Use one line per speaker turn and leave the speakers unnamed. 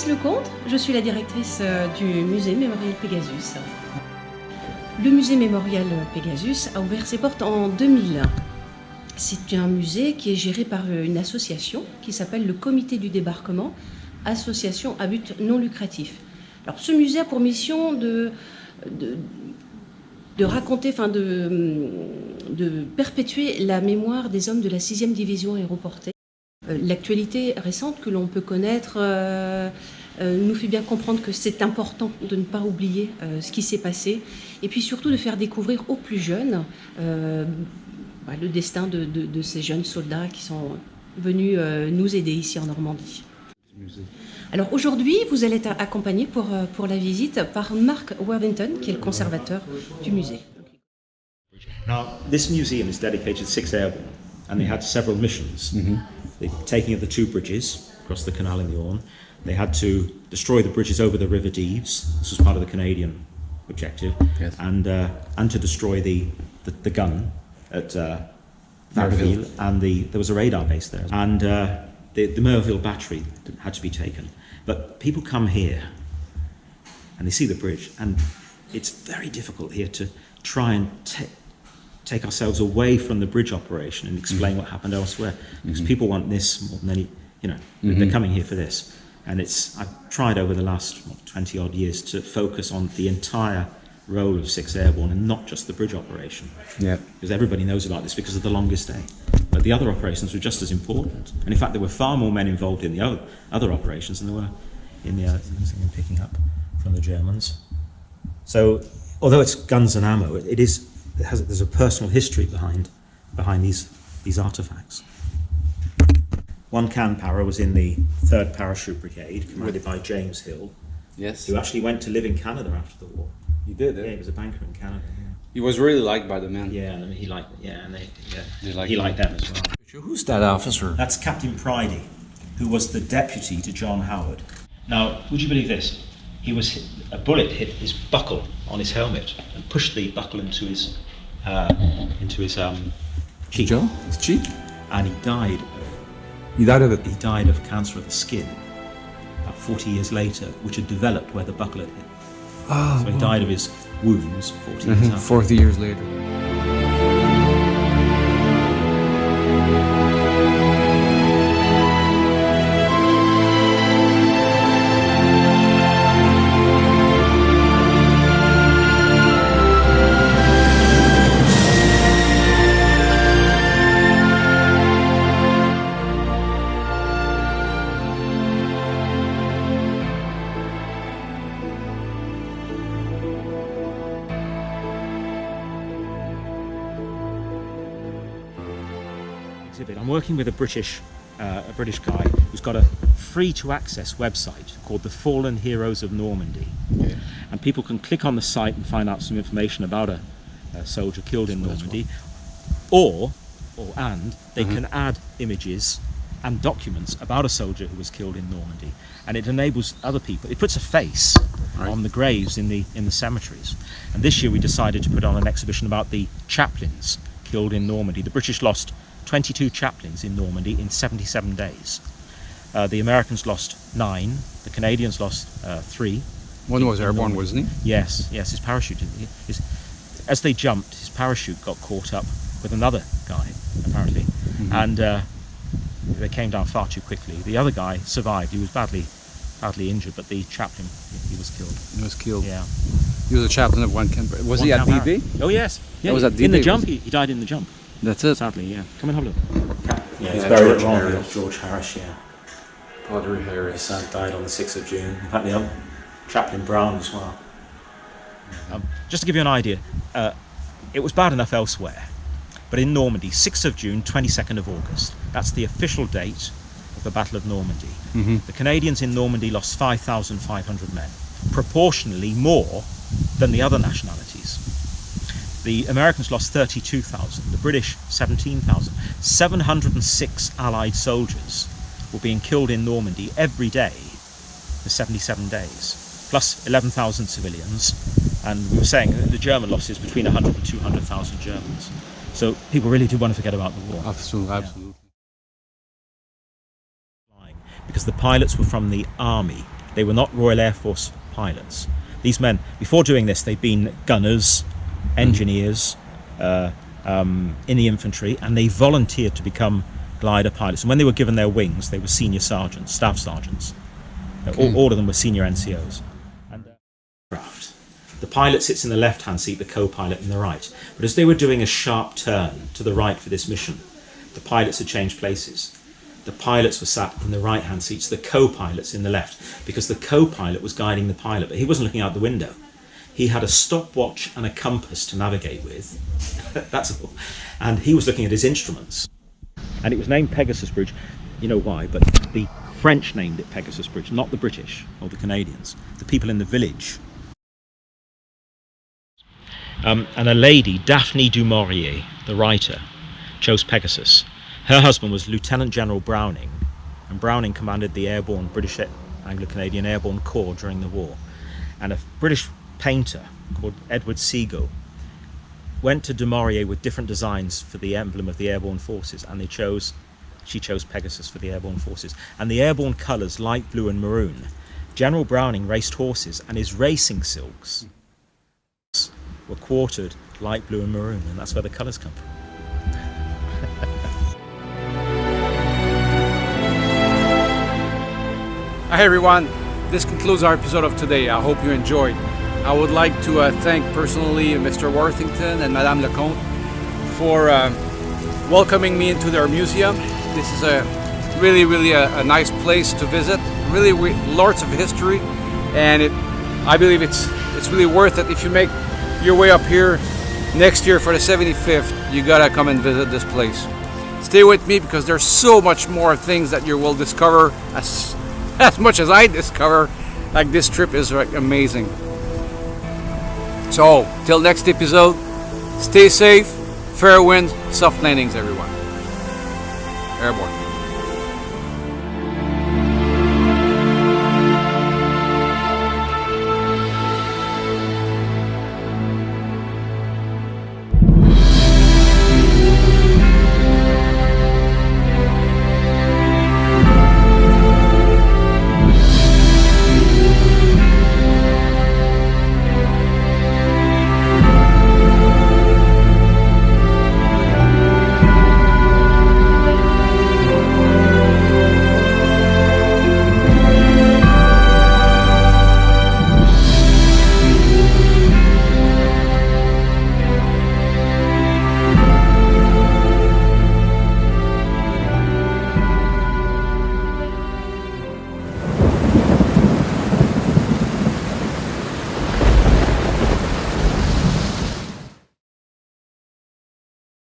Lecomte, je suis la directrice du musée mémorial Pegasus. Le musée mémorial Pegasus a ouvert ses portes en 2001. C'est un musée qui est géré par une association qui s'appelle le Comité du débarquement, association à but non lucratif. Alors ce musée a pour mission de raconter, de perpétuer la mémoire des hommes de la 6e division aéroportée. L'actualité récente que l'on peut connaître nous fait bien comprendre que c'est important de ne pas oublier ce qui s'est passé et puis surtout de faire découvrir aux plus jeunes le destin de ces jeunes soldats qui sont venus nous aider ici en Normandie. Alors aujourd'hui, vous allez être accompagné pour la visite par Mark Worthington, qui est le conservateur du musée.
Now, this museum is dedicated to 6th Airborne, and they had several missions. The taking of the 2 bridges across the canal in the Orne. They had to destroy the bridges over the River Deves. This was part of the Canadian objective, yes. And to destroy the gun at Merville, and there was a radar base there, and the Merville battery had to be taken. But people come here and they see the bridge, and it's very difficult here to try and take ourselves away from the bridge operation and explain what happened elsewhere, because people want this more than any, they're coming here for this. And I've tried over the last 20 odd years to focus on the entire role of 6th Airborne and not just the bridge operation. Yeah. Because everybody knows about this because of the longest day. But the other operations were just as important. And in fact, there were far more men involved in the other operations than there were in the picking up from the Germans. So, although it's guns and ammo, there's a personal history behind these artifacts. One can para was in the 3rd Parachute Brigade, commanded by James Hill, yes, who actually went to live in Canada after the war.
He did,
Yeah, he was a banker in Canada. Yeah.
He was really liked by the men.
Yeah, and he liked them as well.
Who's that officer?
That's Captain Pridey, who was the deputy to John Howard. Now, would you believe this? A bullet hit his buckle on his helmet and pushed the buckle into his cheek.
Joe? His cheek?
And he died.
He died of it?
He died of cancer of the skin about 40 years later, which had developed where the buckle had hit.
Oh,
so he died of his wounds 40 years after.
40 years later.
I'm working with a British guy who's got a free-to-access website called the Fallen Heroes of Normandy, and people can click on the site and find out some information about a soldier killed in Normandy, and they can add images and documents about a soldier who was killed in Normandy, and it enables other people. It puts a face on the graves in the cemeteries. And this year we decided to put on an exhibition about the chaplains killed in Normandy. The British lost 22 chaplains in Normandy in 77 days. The Americans lost 9, the Canadians lost 3.
One was airborne, wasn't he?
Yes, his parachute, as they jumped, his parachute got caught up with another guy, apparently, and they came down far too quickly. The other guy survived. He was badly injured, but the chaplain, he was killed.
He was killed.
Yeah.
He was a chaplain of one camp. Was he at DB?
Oh yes. Yeah,
was at DB.
In the jump, he died in the jump.
That's it.
Sadly, yeah. Come and have a look. Yeah, he's
buried
George Harris. George Harris, yeah.
Padre Harris.
His son died on the 6th of June. In fact, the other chaplain Brown as well. Just to give you an idea, it was bad enough elsewhere, but in Normandy, 6th of June, 22nd of August. That's the official date of the Battle of Normandy. The Canadians in Normandy lost 5,500 men, proportionally more than the other nationalities. The Americans lost 32,000, the British 17,000. 706 Allied soldiers were being killed in Normandy every day for 77 days, plus 11,000 civilians. And we were saying that the German losses between 100 and 200,000 Germans. So people really do want to forget about the war.
Absolutely, absolutely.
Because the pilots were from the army. They were not Royal Air Force pilots. These men, before doing this, they'd been gunners, engineers in the infantry, and they volunteered to become glider pilots. And when they were given their wings, they were senior sergeants, staff sergeants. All of them were senior NCOs. And the pilot sits in the left-hand seat, the co-pilot in the right. But as they were doing a sharp turn to the right for this mission, the pilots had changed places. The pilots were sat in the right-hand seats, the co-pilots in the left, because the co-pilot was guiding the pilot, but he wasn't looking out the window. He had a stopwatch and a compass to navigate with, that's all, and he was looking at his instruments. And it was named Pegasus Bridge. You know why, but the French named it Pegasus Bridge, not the British or the Canadians, the people in the village. And a lady, Daphne du Maurier, the writer, chose Pegasus. Her husband was Lieutenant General Browning, and Browning commanded the airborne British Anglo-Canadian Airborne Corps during the war. And a British painter called Edward Seagull went to du Maurier with different designs for the emblem of the airborne forces, and she chose Pegasus for the airborne forces. And the airborne colours, light blue and maroon. General Browning raced horses, and his racing silks were quartered light blue and maroon, and that's where the colours come from.
Hi everyone, this concludes our episode of today. I hope you enjoyed. I would like to thank personally Mr. Worthington and Madame Lecomte for welcoming me into their museum. This is really a nice place to visit. Really lots of history, and I believe it's really worth it. If you make your way up here next year for the 75th, you gotta come and visit this place. Stay with me because there's so much more things that you will discover as much as I discover. Like, this trip is amazing. So till next episode, stay safe, fair winds, soft landings everyone. Airborne.